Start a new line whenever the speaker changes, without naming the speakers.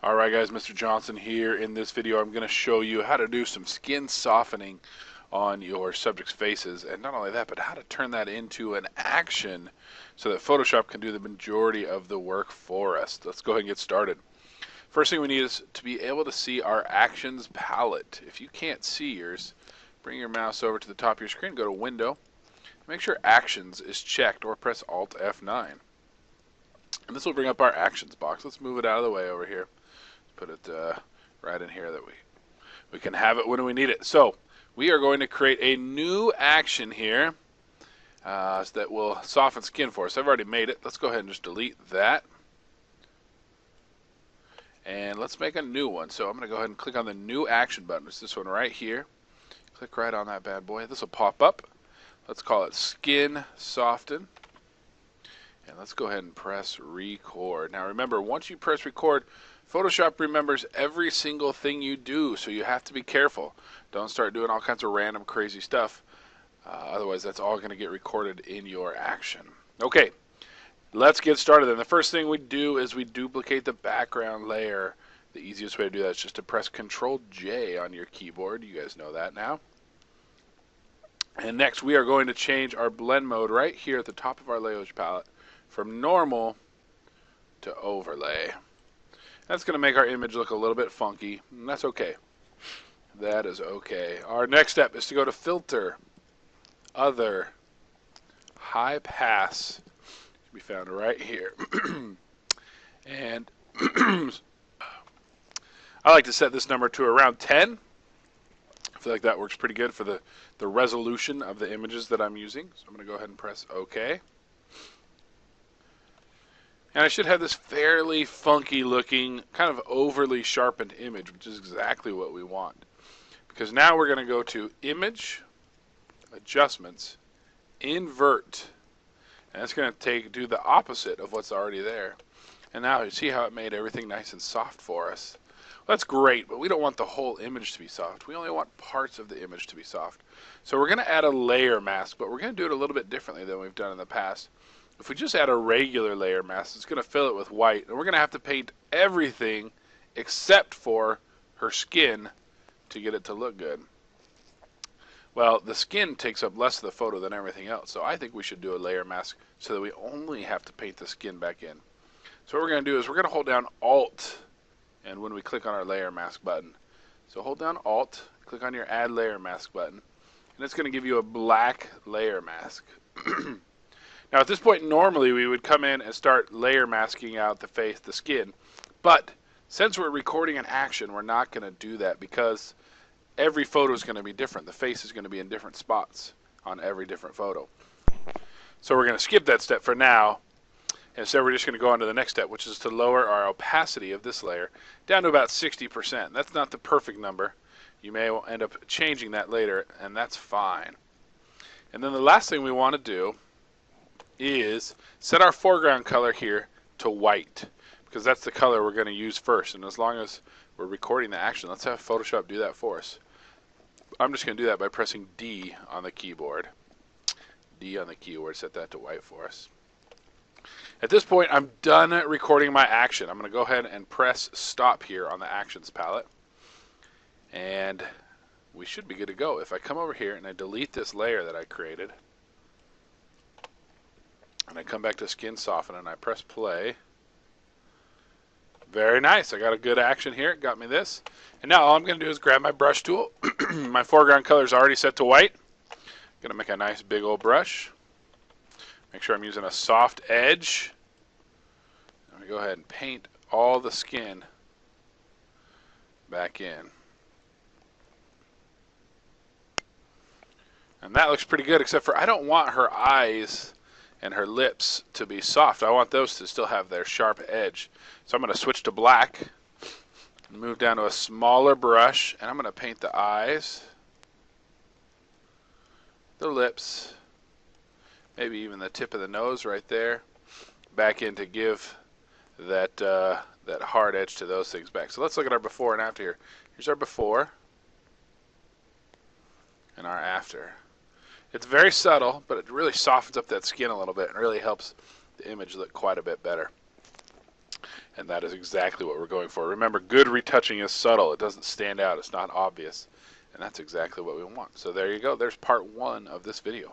Alright guys, Mr. Johnson here. In this video I'm going to show you how to do some skin softening on your subject's faces, and not only that, but how to turn that into an action so that Photoshop can do the majority of the work for us. Let's go ahead and get started. First thing we need is to be able to see our actions palette. If you can't see yours, bring your mouse over to the top of your screen, go to Window, make sure Actions is checked, or press Alt F9. And this will bring up our Actions box. Let's move it out of the way over here. Put it right in here that we can have it when we need it. So we are going to create a new action here that will soften skin for us. I've already made it. Let's go ahead and just delete that. And let's make a new one. So I'm going to go ahead and click on the new action button. It's this one right here. Click right on that bad boy. This will pop up. Let's call it Skin Soften. And let's go ahead and press record. Now remember, once you press record, Photoshop remembers every single thing you do, so you have to be careful. Don't start doing all kinds of random crazy stuff. Otherwise, that's all going to get recorded in your action. Okay, let's get started then. The first thing we do is we duplicate the background layer. The easiest way to do that is just to press Control-J on your keyboard. You guys know that now. And next, we are going to change our blend mode right here at the top of our layers palette from normal to overlay. That's going to make our image look a little bit funky, and that's okay. That is okay. Our next step is to go to Filter, Other, High Pass. It can be found right here. And I like to set this number to around 10. I feel like that works pretty good for the resolution of the images that I'm using. So I'm going to go ahead and press OK. And I should have this fairly funky looking, kind of overly sharpened image, which is exactly what we want. Because now we're going to go to Image, Adjustments, Invert. And it's going to do the opposite of what's already there. And now you see how it made everything nice and soft for us. Well, that's great, but we don't want the whole image to be soft. We only want parts of the image to be soft. So we're going to add a layer mask, but we're going to do it a little bit differently than we've done in the past. If we just add a regular layer mask, it's going to fill it with white, and we're going to have to paint everything except for her skin to get it to look good. Well, the skin takes up less of the photo than everything else, so I think we should do a layer mask so that we only have to paint the skin back in. So what we're going to do is we're going to hold down Alt, and when we click on our layer mask button. So hold down Alt, click on your Add Layer Mask button, and it's going to give you a black layer mask. Now at this point, normally we would come in and start layer masking out the face, the skin, but since we're recording an action, we're not going to do that because every photo is going to be different. The face is going to be in different spots on every different photo. So we're going to skip that step for now, and so we're just going to go on to the next step, which is to lower our opacity of this layer down to about 60%. That's not the perfect number. You may end up changing that later, and that's fine. And then the last thing we want to do is set our foreground color here to white, because that's the color we're going to use first. And as long as we're recording the action, let's have Photoshop do that for us. I'm just going to do that by pressing D on the keyboard. D on the keyboard, set that to white for us. At this point, I'm done recording my action. I'm going to go ahead and press stop here on the actions palette, and we should be good to go. If I come over here and I delete this layer that I created, and I come back to Skin Soften and I press play. Very nice. I got a good action here. It got me this. And now all I'm going to do is grab my brush tool. My foreground color is already set to white. I'm going to make a nice big old brush. Make sure I'm using a soft edge. I'm going to go ahead and paint all the skin back in. And that looks pretty good, except for I don't want her eyes and her lips to be soft. I want those to still have their sharp edge. So I'm going to switch to black and move down to a smaller brush, and I'm going to paint the eyes, the lips, maybe even the tip of the nose right there, back in to give that that hard edge to those things back. So let's look at our before and after here. Here's our before and our after. It's very subtle, but it really softens up that skin a little bit and really helps the image look quite a bit better. And that is exactly what we're going for. Remember, good retouching is subtle. It doesn't stand out. It's not obvious. And that's exactly what we want. So there you go. There's part 1 of this video.